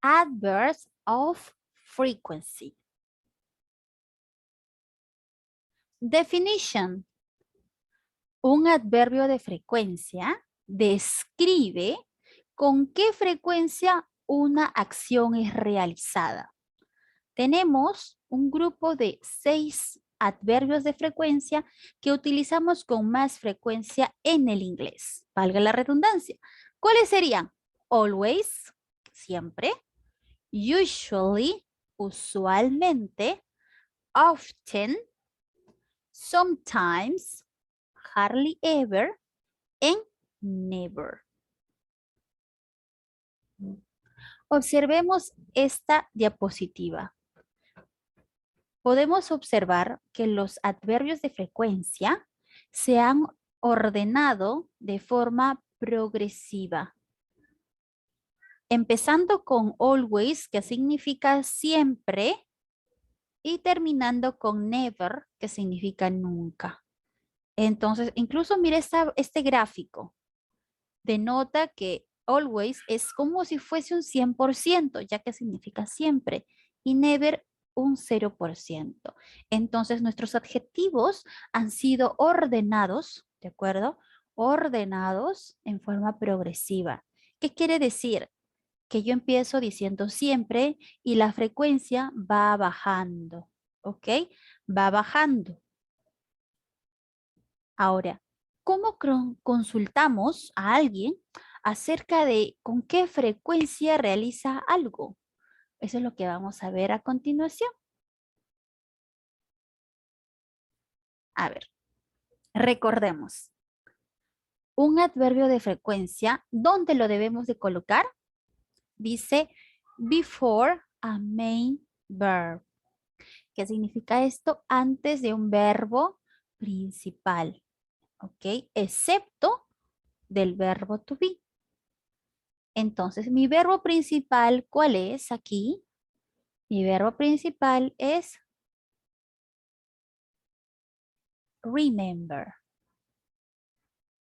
adverbs of frequency. Definition. Un adverbio de frecuencia describe con qué frecuencia una acción es realizada. Tenemos un grupo de 6 adverbios de frecuencia que utilizamos con más frecuencia en el inglés. Valga la redundancia. ¿Cuáles serían? Always, siempre. Usually, usualmente. Often, sometimes, hardly ever, and never. Observemos esta diapositiva. Podemos observar que los adverbios de frecuencia se han ordenado de forma progresiva. Empezando con always, que significa siempre, y terminando con never, que significa nunca. Entonces, incluso mire este gráfico. Denota que always es como si fuese un 100%, ya que significa siempre, y never un 0%. Entonces, nuestros adjetivos han sido ordenados, ¿de acuerdo? Ordenados en forma progresiva. ¿Qué quiere decir? Que yo empiezo diciendo siempre y la frecuencia va bajando, ¿ok? Va bajando. Ahora, ¿cómo consultamos a alguien acerca de con qué frecuencia realiza algo? Eso es lo que vamos a ver a continuación. A ver, recordemos. Un adverbio de frecuencia, ¿dónde lo debemos de colocar? Dice before a main verb. ¿Qué significa esto? Antes de un verbo principal, ¿ok? Excepto del verbo to be. Entonces, mi verbo principal, ¿cuál es aquí? Mi verbo principal es remember.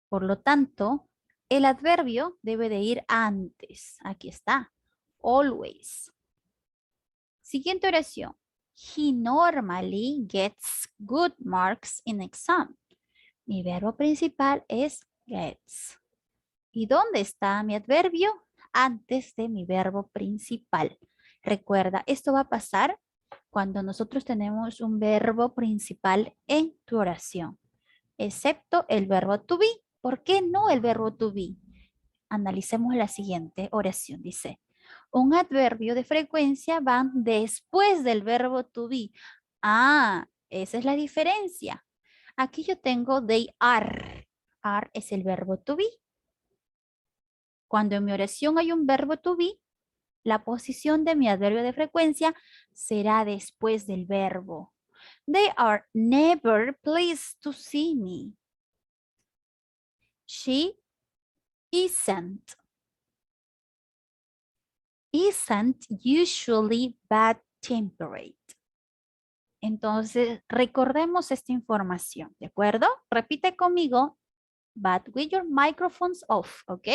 Por lo tanto, el adverbio debe de ir antes. Aquí está. Always. Siguiente oración. He normally gets good marks in exam. Mi verbo principal es gets. ¿Y dónde está mi adverbio? Antes de mi verbo principal. Recuerda, esto va a pasar cuando nosotros tenemos un verbo principal en tu oración, excepto el verbo to be. ¿Por qué no el verbo to be? Analicemos la siguiente oración. Dice, un adverbio de frecuencia va después del verbo to be. Ah, esa es la diferencia. Aquí yo tengo they are. Are es el verbo to be. Cuando en mi oración hay un verbo to be, la posición de mi adverbio de frecuencia será después del verbo. They are never pleased to see me. She isn't. Isn't usually bad-tempered. Entonces, recordemos esta información, ¿de acuerdo? Repite conmigo, but with your microphones off, ¿ok?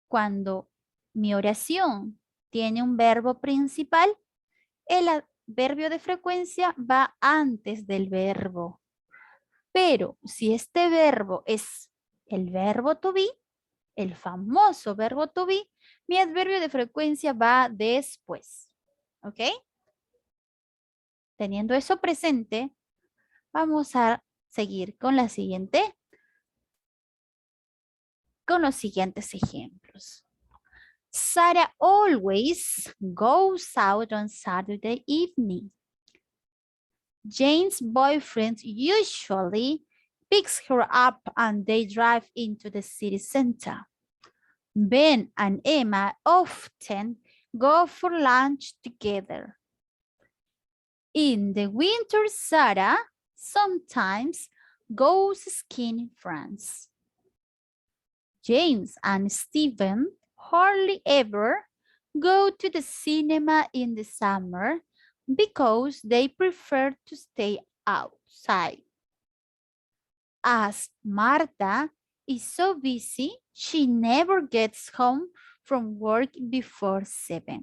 Cuando mi oración tiene un verbo principal, el adverbio de frecuencia va antes del verbo. Pero si este verbo es el verbo to be, el famoso verbo to be, mi adverbio de frecuencia va después. ¿Ok? Teniendo eso presente, vamos a seguir con la siguiente, con los siguientes ejemplos. Sarah always goes out on Saturday evening. Jane's boyfriend usually picks her up and they drive into the city center. Ben and Emma often go for lunch together. In the winter, Sarah sometimes goes skiing in France. James and Stephen hardly ever go to the cinema in the summer because they prefer to stay outside. As Martha is so busy, she never gets home from work before 7.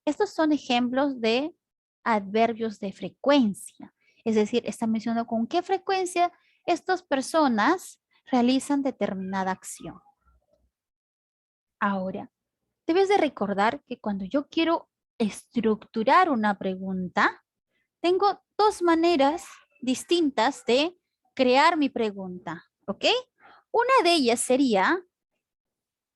Estos son ejemplos de adverbios de frecuencia. Es decir, está mencionando con qué frecuencia estas personas realizan determinada acción. Ahora, debes de recordar que cuando yo quiero estructurar una pregunta, tengo dos maneras distintas de crear mi pregunta, ¿ok? Una de ellas sería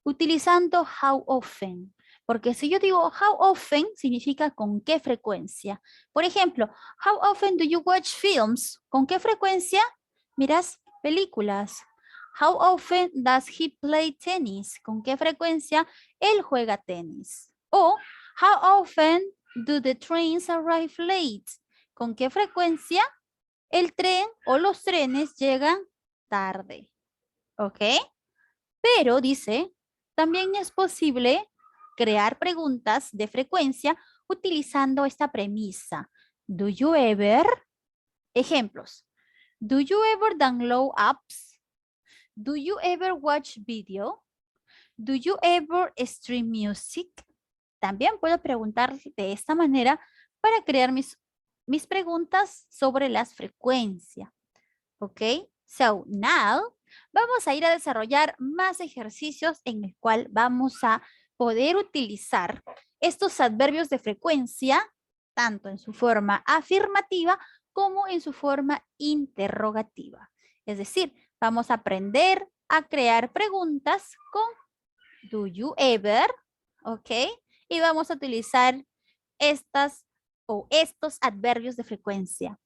utilizando how often, porque si yo digo how often, significa con qué frecuencia. Por ejemplo, how often do you watch films? ¿Con qué frecuencia miras películas? How often does he play tennis? ¿Con qué frecuencia él juega tenis? O how often do the trains arrive late? ¿Con qué frecuencia el tren o los trenes llegan tarde? ¿Ok? Pero dice, también es posible crear preguntas de frecuencia utilizando esta premisa. Do you ever? Ejemplos. Do you ever download apps? Do you ever watch video? Do you ever stream music? También puedo preguntar de esta manera para crear mis preguntas sobre las frecuencias. ¿Ok? So, now vamos a ir a desarrollar más ejercicios en el cual vamos a poder utilizar estos adverbios de frecuencia, tanto en su forma afirmativa como en su forma interrogativa. Es decir, vamos a aprender a crear preguntas con do you ever, ¿ok? Y vamos a utilizar estas o estos adverbios de frecuencia.